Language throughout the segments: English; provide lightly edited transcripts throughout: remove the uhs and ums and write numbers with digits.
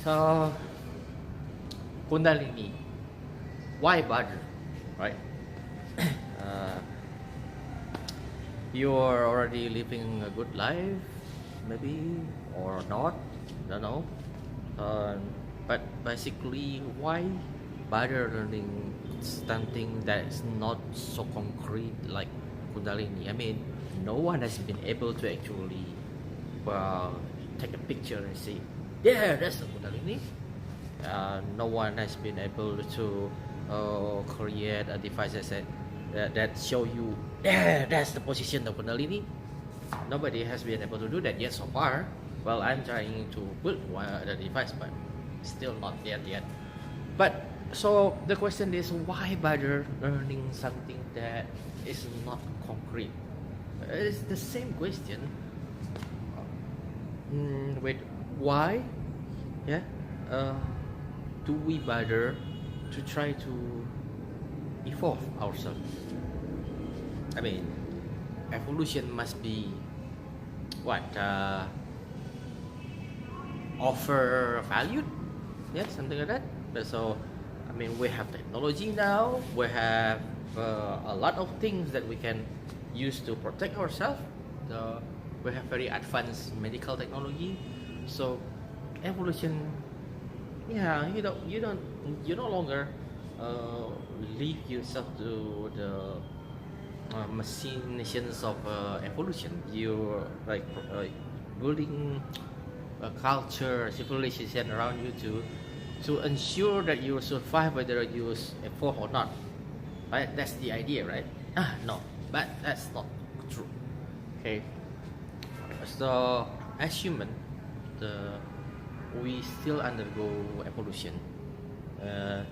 So, Kundalini, why bother, right? uh, you're already living a good life, maybe, or not, don't know. Uh, but basically, why bother learning something that is not so concrete like Kundalini? I mean, no one has been able to actually uh, take a picture and say, yeah, that's the Kundalini. No one has been able to create a device that show you, yeah, that's the position of Kundalini. Nobody has been able to do that yet so far. Well, I'm trying to build the device, but still not yet. But so the question is, why bother learning something that is not concrete? It's the same question. Wait, why? Yeah. Do we bother to try to evolve ourselves? I mean, evolution must be what? Offer valued, yeah, something like that. So I mean, we have technology now, we have a lot of things that we can use to protect ourselves. We have very advanced medical technology, so evolution, yeah, you no longer leave yourself to the machinations of evolution. You're like building a culture, civilization around you to ensure that you survive whether you evolve or not. Right? That's the idea, right? No, but that's not true. Okay. So as human, we still undergo evolution. Uh,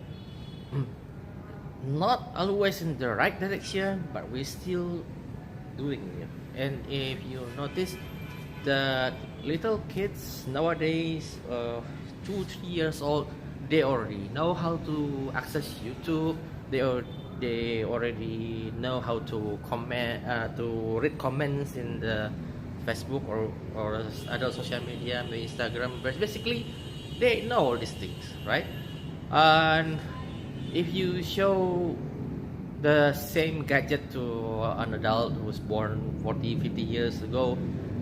Not always in the right direction, but we're still doing it. And if you notice, the little kids nowadays, 2-3 years old, they already know how to access YouTube. They already know how to comment, to read comments in the Facebook or other social media, maybe Instagram. But basically, they know all these things, right? And if you show the same gadget to an adult who was born 40-50 years ago,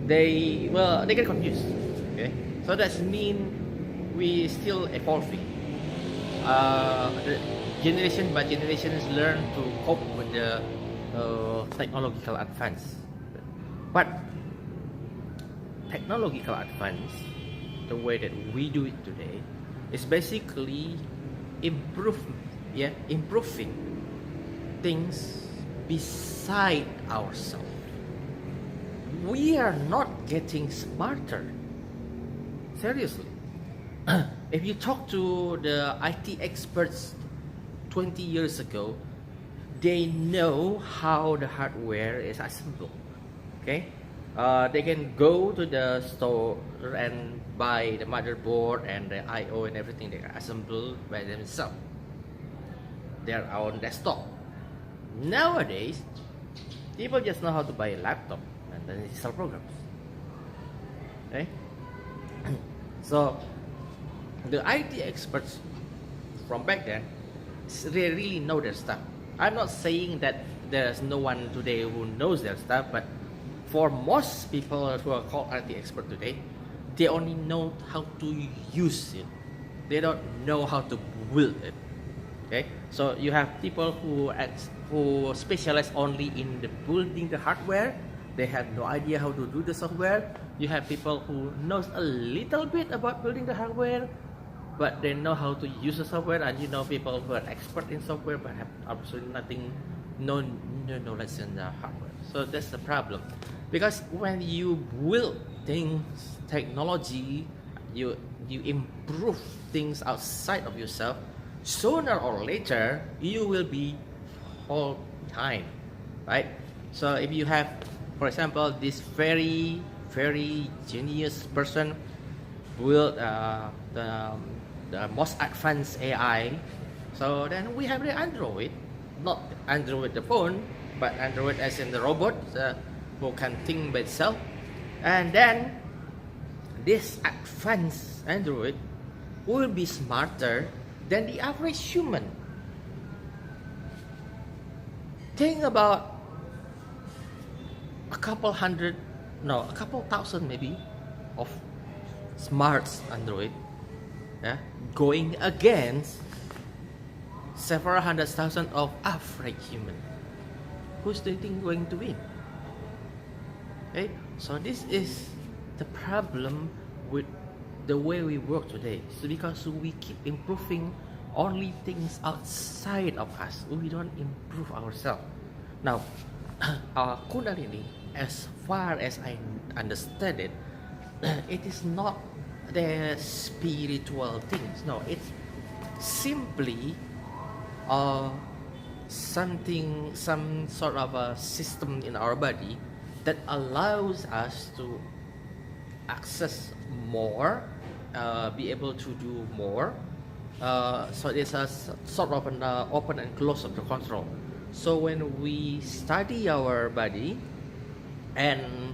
they get confused. Okay, so that's mean we still evolving. The generation by generation has learned to cope with the technological advance. But technological advance, the way that we do it today, is basically improving things beside ourselves. We are not getting smarter. Seriously. If you talk to the IT experts 20 years ago, they know how the hardware is assembled. Okay? They can go to the store and buy the motherboard and the I/O and everything. They can assemble by themselves. Their own desktop. Nowadays, people just know how to buy a laptop and then install programs. Okay? So the IT experts from back then, they really know their stuff. I'm not saying that there's no one today who knows their stuff, but for most people who are called IT expert today, they only know how to use it. They don't know how to build it. Okay, so you have people who specialize only in the building the hardware. They have no idea how to do the software. You have people who knows a little bit about building the hardware, but they know how to use the software. And you know people who are expert in software but have absolutely no knowledge in the hardware. So that's the problem, because when you build things, technology, you improve things outside of yourself. Sooner or later, you will be all behind, right? So if you have, for example, this very genius person build the most advanced AI, so then we have the Android, not Android the phone, but Android as in the robot who can think by itself, and then this advanced Android will be smarter than the average human. Think about a couple thousand maybe of smart Android, yeah, going against several hundred thousand of average human. Who's do you think going to win? Okay, so this is the problem with the way we work today. So because we keep improving only things outside of us, we don't improve ourselves. Now, Kundalini, as far as I understand it, it is not the spiritual things. No, it's simply some sort of a system in our body that allows us to access more, be able to do more. So it's a sort of an open and close of the control. So when we study our body and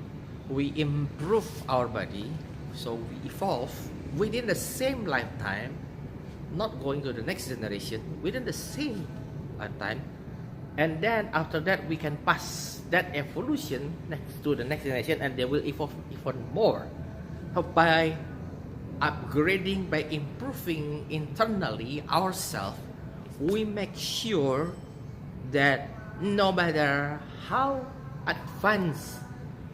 we improve our body, so we evolve within the same lifetime, not going to the next generation, within the same lifetime, and then after that we can pass that evolution next to the next generation, and they will evolve even more. So by upgrading, by improving internally ourselves, we make sure that no matter how advanced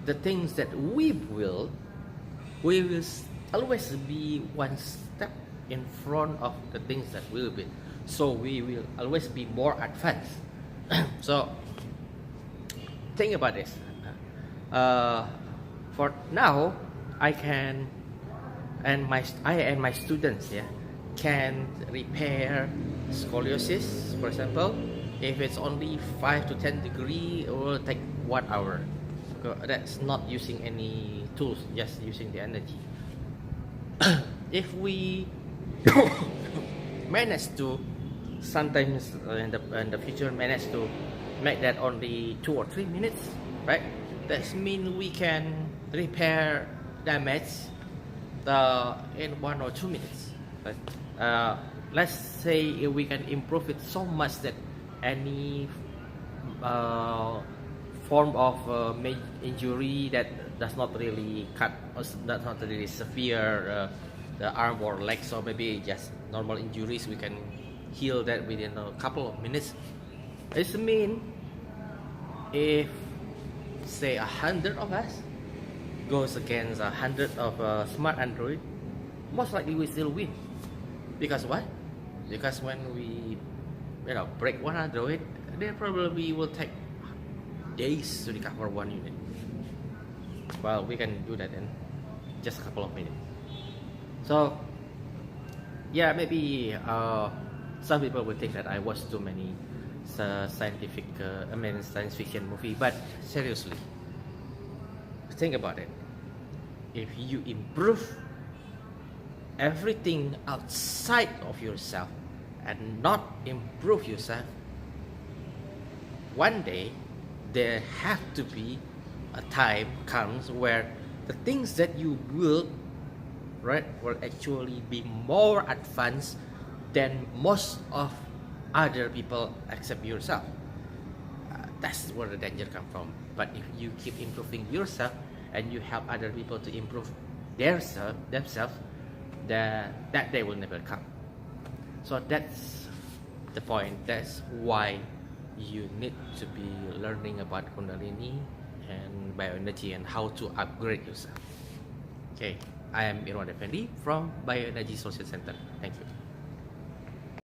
the things that we will always be one step in front of the things that will be. So we will always be more advanced. So think about this. For now, I and my students, yeah, can repair scoliosis, for example. If it's only 5 to 10 degree, it will take 1 hour. That's not using any tools, just using the energy. If we manage to sometimes in the future manage to make that only 2 or 3 minutes, right? That means we can repair damage in 1 or 2 minutes, right? Let's say we can improve it so much that any form of injury that does not really cut, or that's not really severe, the arm or legs, or maybe just normal injuries, we can heal that within a couple of minutes. This means if say 100 of us goes against 100 of smart Android, most likely we still win. Because what? Because when we break one Android, they probably will take days to recover one unit. Well, we can do that in just a couple of minutes. So yeah, maybe some people will think that I watch too many science fiction movie, but seriously, think about it. If you improve everything outside of yourself and not improve yourself, one day there have to be a time comes where the things that you build, right, will actually be more advanced than most of other people except yourself. That's where the danger comes from. But if you keep improving yourself and you help other people to improve themselves, that day will never come. So that's the point. That's why you need to be learning about Kundalini and bioenergy and how to upgrade yourself. Okay, I am Irwan Effendi from Bioenergy Social Center. Thank you.